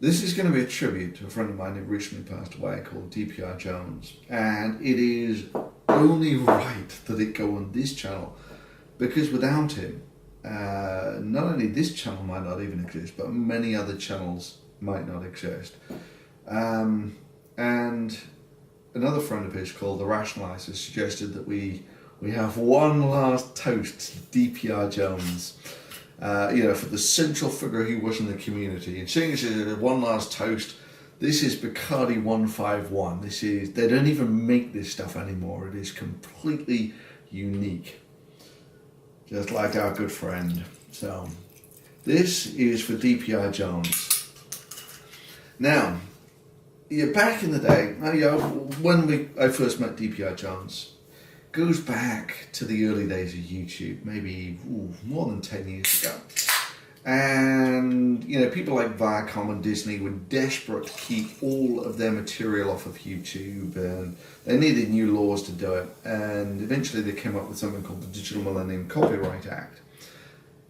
This is going to be a tribute to a friend of mine who recently passed away called DPR Jones, and it is only right that it go on this channel, because without him, not only this channel might not even exist, but many other channels might not exist. And another friend of his called the Rationalizer suggested that we have one last toast to DPR Jones. For the central figure he was in the community. And seeing as one last toast, this is Bacardi 151. They don't even make this stuff anymore. It is completely unique. Just like our good friend. So, this is for DPR Jones. Now, back in the day, when I first met DPR Jones, goes back to the early days of YouTube, maybe more than 10 years ago. And, people like Viacom and Disney were desperate to keep all of their material off of YouTube, and they needed new laws to do it. And eventually they came up with something called the Digital Millennium Copyright Act.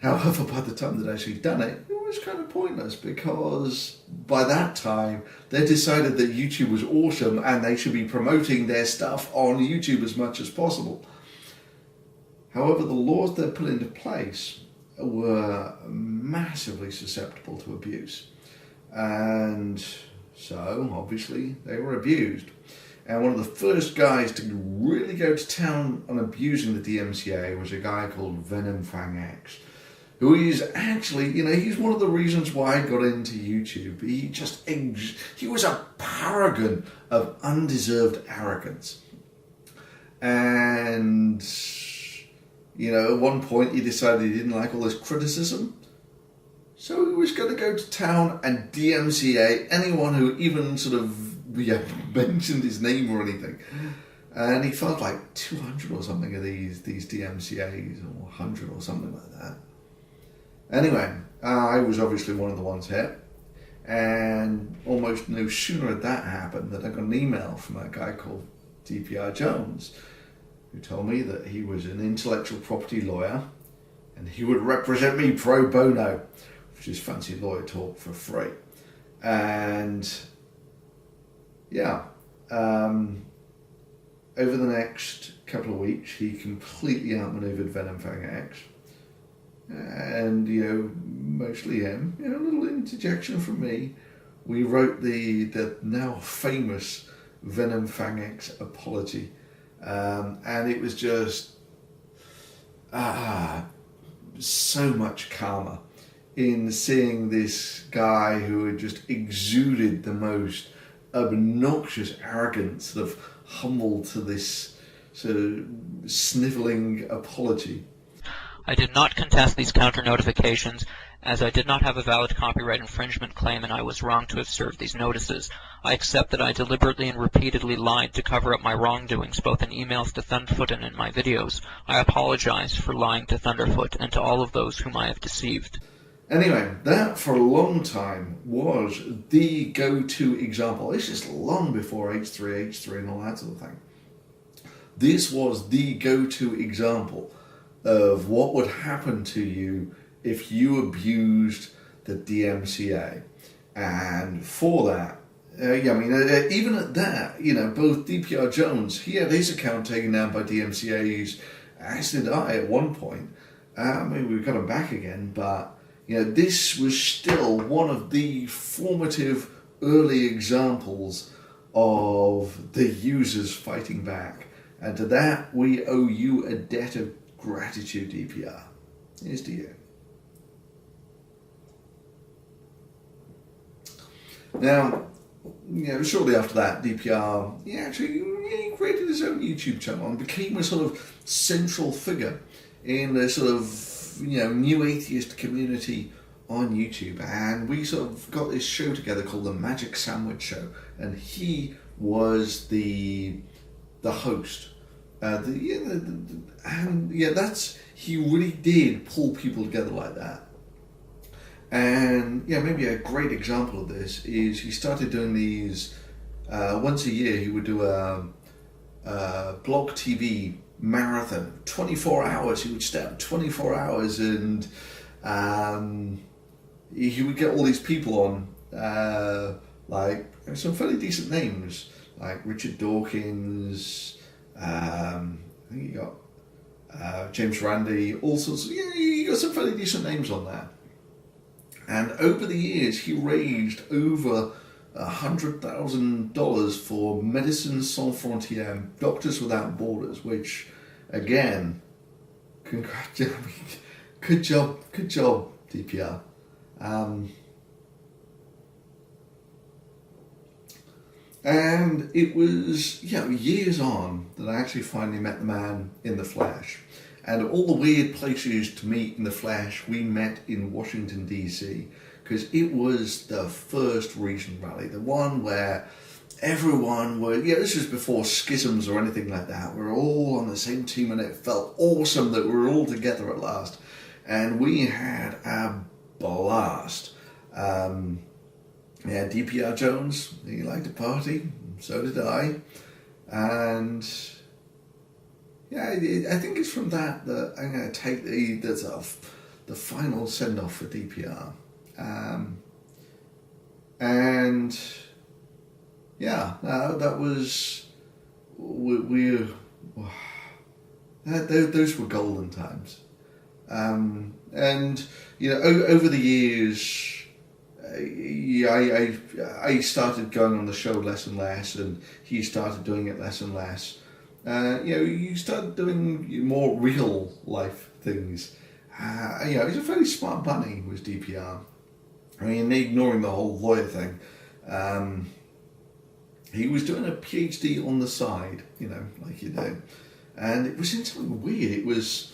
However, by the time they'd actually done it, it was kind of pointless, because by that time they decided that YouTube was awesome and they should be promoting their stuff on YouTube as much as possible. However, the laws they put into place were massively susceptible to abuse, and so obviously they were abused. And one of the first guys to really go to town on abusing the DMCA was a guy called VenomFangX, who is actually, he's one of the reasons why I got into YouTube. He was a paragon of undeserved arrogance. And, at one point he decided he didn't like all this criticism. So he was going to go to town and DMCA anyone who even sort of mentioned his name or anything. And he felt like 200 or something of these DMCAs, or 100 or something like that. Anyway, I was obviously one of the ones hit, and almost no sooner had that happened than I got an email from a guy called DPR Jones, who told me that he was an intellectual property lawyer and he would represent me pro bono, which is fancy lawyer talk for free. And over the next couple of weeks, he completely outmaneuvered VenomFangX. And, mostly him, a little interjection from me. We wrote the now famous VenomFangX apology. And it was just so much karma in seeing this guy who had just exuded the most obnoxious arrogance, sort of humbled to this sort of snivelling apology. I did not contest these counter-notifications, as I did not have a valid copyright infringement claim and I was wrong to have served these notices. I accept that I deliberately and repeatedly lied to cover up my wrongdoings, both in emails to Thunderf00t and in my videos. I apologize for lying to Thunderf00t and to all of those whom I have deceived. Anyway, that for a long time was the go-to example. This is long before H3 and all that sort of thing. This was the go-to example of what would happen to you if you abused the DMCA. And for that, even at that, both DPR Jones, he had his account taken down by DMCAs, as did I at one point. We got him back again, but this was still one of the formative early examples of the users fighting back. And to that, we owe you a debt of gratitude, DPR. Here's to you. Now, shortly after that, DPR he created his own YouTube channel and became a sort of central figure in the sort of new atheist community on YouTube. And we sort of got this show together called the Magic Sandwich Show, and he was the host. He really did pull people together like that. And maybe a great example of this is he started doing these once a year. He would do a blog TV marathon, 24 hours. He would stay up 24 hours, and he would get all these people on Like some fairly decent names, like Richard Dawkins. I think you got James Randi. All sorts. Yeah, you got some fairly decent names on there. And over the years, he raised over $100,000 for Médecins Sans Frontières, Doctors Without Borders. Which, again, congratulations, good job, DPR. And it was, years on that I actually finally met the man in the flesh. And all the weird places to meet in the flesh, we met in Washington, D.C. Because it was the first region rally, the one where everyone were, this was before schisms or anything like that. We were all on the same team and it felt awesome that we were all together at last. And we had a blast. DPR Jones, he liked to party, so did I. And I think it's from that I'm going to take the final send-off for DPR. That was, those were golden times. Over the years, I started going on the show less and less, and he started doing it less and less. You started doing more real life things. He's a very smart bunny, was DPR. I mean, ignoring the whole lawyer thing, he was doing a PhD on the side, like you do. And it was in something weird. It was,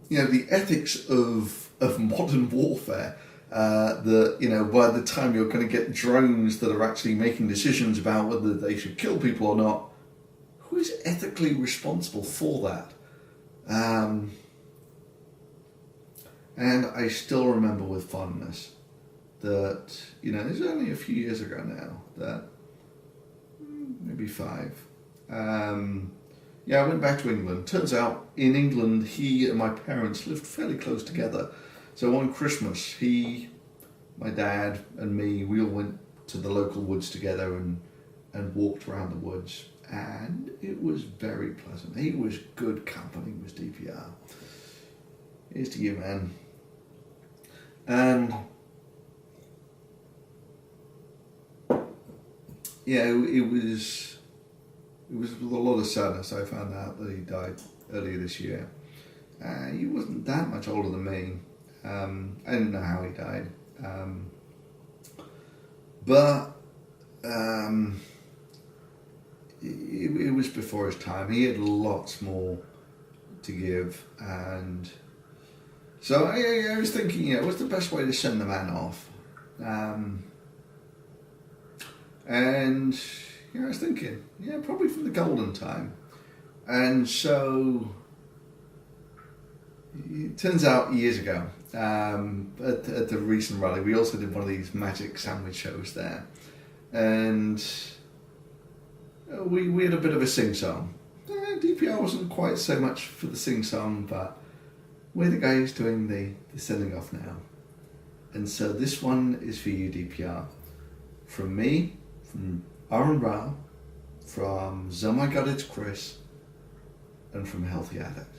the ethics of modern warfare. That by the time you're going to get drones that are actually making decisions about whether they should kill people or not, who is ethically responsible for that? And I still remember with fondness that, it's only a few years ago now, that maybe 5. I went back to England. Turns out in England, he and my parents lived fairly close together. So on Christmas, my dad and me, we all went to the local woods together and walked around the woods. And it was very pleasant. He was good company, was DPR. Here's to you, man. And it was with a lot of sadness I found out that he died earlier this year. He wasn't that much older than me. I didn't know how he died. It was before his time. He had lots more to give, and so I was thinking, what's the best way to send the man off? I was thinking, probably from the golden time. And so it turns out years ago, at the recent rally, we also did one of these magic sandwich shows there, and we had a bit of a sing-song. DPR wasn't quite so much for the sing-song, but we're the guys doing the sending off now. And so this one is for you, DPR. From me, from Aaron Rao, from Oh My God It's Chris, and from Healthy Addict.